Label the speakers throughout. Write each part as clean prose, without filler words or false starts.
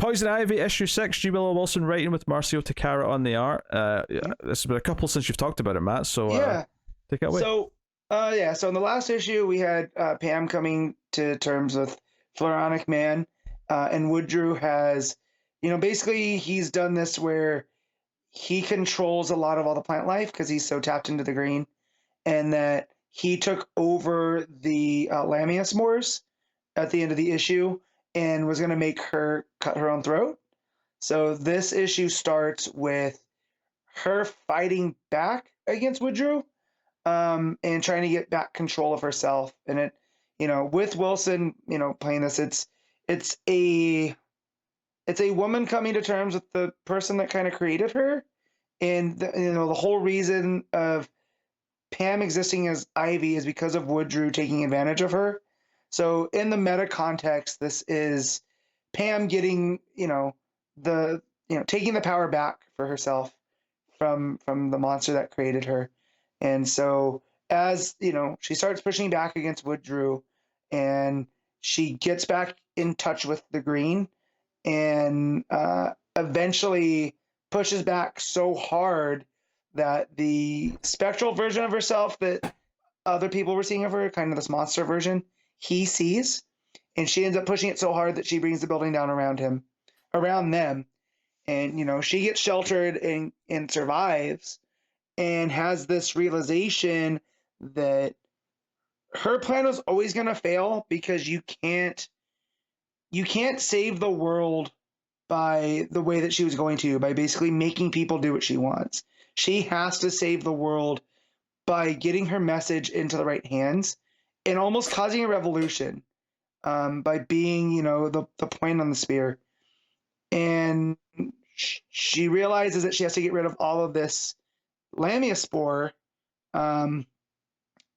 Speaker 1: Poison Ivy issue 6, G. Willow Wilson writing with Marcio Takara on the art. This has been a couple since you've talked about it, Matt. So take it away.
Speaker 2: So in the last issue we had Pam coming to terms with Floronic Man, and Woodrue has, basically he's done this where he controls a lot of all the plant life because he's so tapped into the green, and that he took over the Lamia spores at the end of the issue and was going to make her cut her own throat. So this issue starts with her fighting back against Woodrue, and trying to get back control of herself. And it, with Wilson, playing this, it's a woman coming to terms with the person that kind of created her, and the whole reason of Pam existing as Ivy is because of Woodrue taking advantage of her. So in the meta context, this is Pam getting, taking the power back for herself from the monster that created her. And so as, she starts pushing back against Woodrue, and she gets back in touch with the green, and eventually pushes back so hard that the spectral version of herself that other people were seeing of her, kind of this monster version, he sees, and she ends up pushing it so hard that she brings the building down around them. And, she gets sheltered and survives, and has this realization that her plan was always going to fail, because you can't save the world by the way that she was going to, by basically making people do what she wants. She has to save the world by getting her message into the right hands and almost causing a revolution, by being, the point on the spear. And she realizes that she has to get rid of all of this Lamia spore that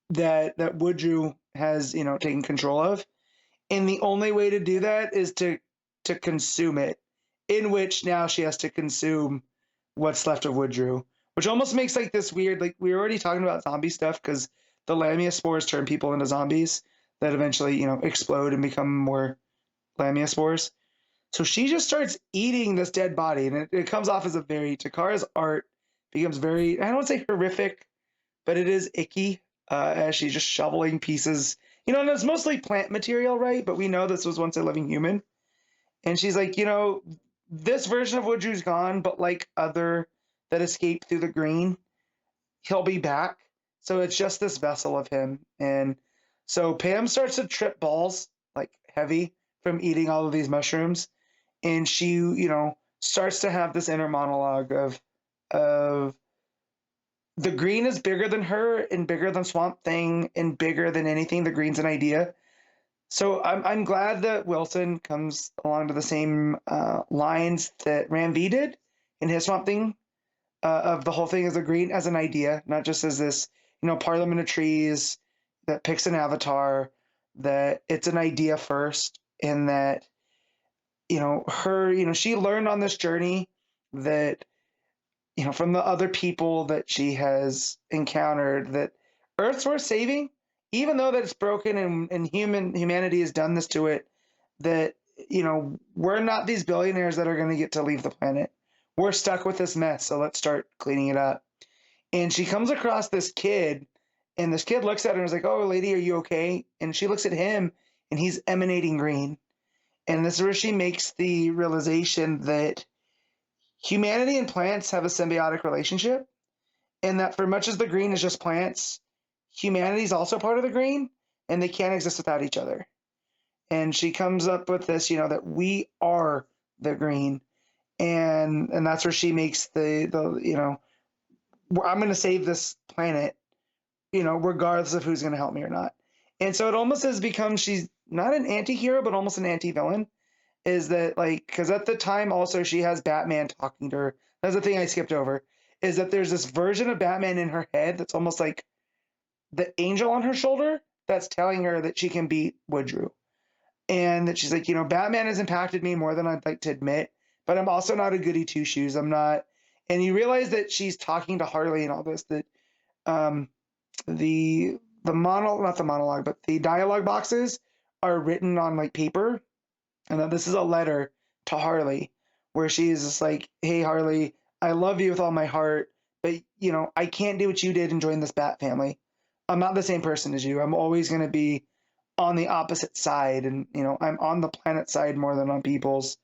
Speaker 2: Woodrue has, taken control of. And the only way to do that is to consume it, in which now she has to consume what's left of Woodrue, which almost makes like this weird, like we were already talking about zombie stuff, because the Lamia spores turn people into zombies that eventually, explode and become more Lamia spores. So she just starts eating this dead body, and it comes off as a very, Takara's art becomes very, I don't want to say horrific, but it is icky, as she's just shoveling pieces, and it's mostly plant material, right? But we know this was once a living human. And she's like, this version of Woodrue's gone, but like other that escaped through the green, he'll be back. So it's just this vessel of him. And so Pam starts to trip balls, like heavy, from eating all of these mushrooms. And she, starts to have this inner monologue of the green is bigger than her, and bigger than Swamp Thing, and bigger than anything. The green's an idea. So I'm glad that Wilson comes along to the same lines that Ram V did in his Swamp Thing, of the whole thing as a green, as an idea, not just as this, Parliament of Trees that picks an avatar, that it's an idea first, and that, her, she learned on this journey that, from the other people that she has encountered, that Earth's worth saving, even though that it's broken and humanity has done this to it, that, we're not these billionaires that are going to get to leave the planet. We're stuck with this mess, so let's start cleaning it up. And she comes across this kid, and this kid looks at her and is like, "Oh, lady, are you okay?" And she looks at him, and he's emanating green. And this is where she makes the realization that humanity and plants have a symbiotic relationship, and that for much as the green is just plants, humanity is also part of the green, and they can't exist without each other. And she comes up with this, that we are the green, and that's where she makes the I'm going to save this planet, regardless of who's going to help me or not. And so it almost has become, she's not an anti-hero, but almost an anti-villain. Is that because at the time also she has Batman talking to her. That's the thing I skipped over, is that there's this version of Batman in her head that's almost like the angel on her shoulder that's telling her that she can beat Woodrue. And that she's like, Batman has impacted me more than I'd like to admit, but I'm also not a goody two-shoes. I'm not. And you realize that she's talking to Harley and all this, that the not the monologue, but the dialogue boxes are written on paper, and that this is a letter to Harley, where she's just like, hey, Harley, I love you with all my heart, but, you know, I can't do what you did and join this Bat family. I'm not the same person as you. I'm always going to be on the opposite side. And, you know, I'm on the planet side more than on people's.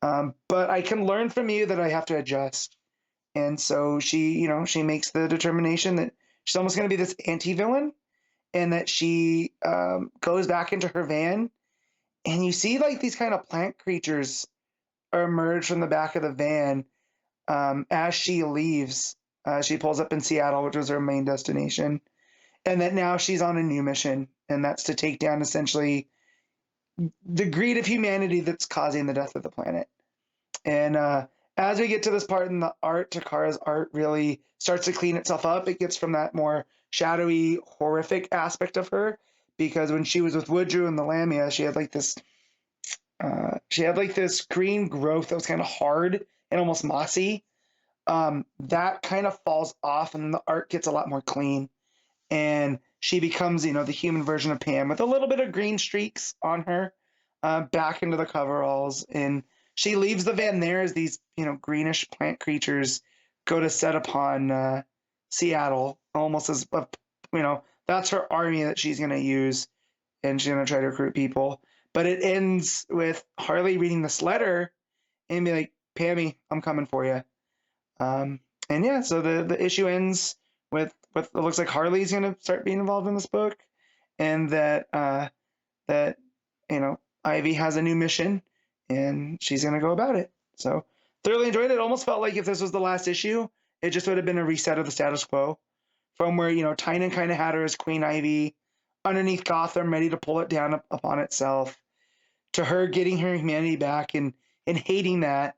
Speaker 2: But I can learn from you that I have to adjust. And so she, you know, she makes the determination that she's almost going to be this anti-villain, and that she goes back into her van. And you see like these kind of plant creatures emerge from the back of the van as she leaves. She pulls up in Seattle, which was her main destination. And that now she's on a new mission, and that's to take down essentially the greed of humanity that's causing the death of the planet. And as we get to this part in the art, Takara's art really starts to clean itself up. It gets from that more shadowy, horrific aspect of her, because when she was with Woodrew and the Lamia, she had like this green growth that was kind of hard and almost mossy. That kind of falls off, and the art gets a lot more clean. And she becomes, you know, the human version of Pam with a little bit of green streaks on her, back into the coveralls. And she leaves the van there as these, you know, greenish plant creatures go to set upon Seattle, almost as, you know, that's her army that she's going to use, and she's going to try to recruit people. But it ends with Harley reading this letter and be like, Pammy, I'm coming for you. And yeah, so the issue ends with it looks like Harley's going to start being involved in this book, and that you know, Ivy has a new mission and she's going to go about it. So thoroughly enjoyed it. It almost felt like if this was the last issue, it just would have been a reset of the status quo, from where, you know, Tynan kind of had her as Queen Ivy underneath Gotham, ready to pull it down upon itself, to her getting her humanity back and hating that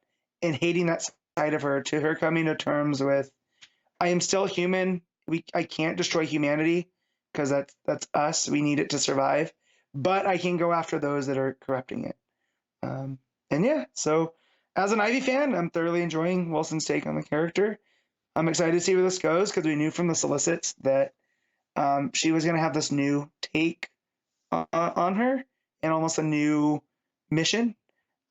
Speaker 2: side of her, to her coming to terms with, I am still human. I can't destroy humanity because that's us. We need it to survive, but I can go after those that are corrupting it. And yeah, so as an Ivy fan, I'm thoroughly enjoying Wilson's take on the character. I'm excited to see where this goes, because we knew from the solicits that she was going to have this new take on her and almost a new mission,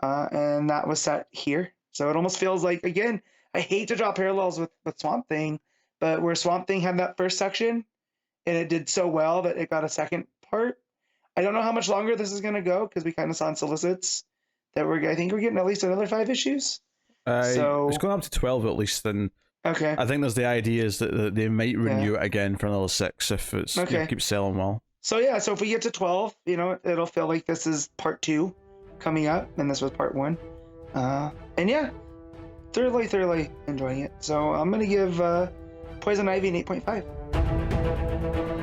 Speaker 2: and that was set here. So it almost feels like, again, I hate to draw parallels with Swamp Thing, but where Swamp Thing had that first section and it did so well that it got a second part. I don't know how much longer this is going to go, because we kind of saw in solicits that I think we're getting at least another 5 issues. So
Speaker 1: it's going up to 12 at least. Then
Speaker 2: okay,
Speaker 1: I think there's the idea is that they might renew it again for another 6 if it's keeps selling well. So
Speaker 2: yeah, so if we get to 12, you know, it'll feel like this is part 2 coming up, and this was part 1. And yeah, thoroughly enjoying it. So I'm gonna give Poison Ivy an 8.5.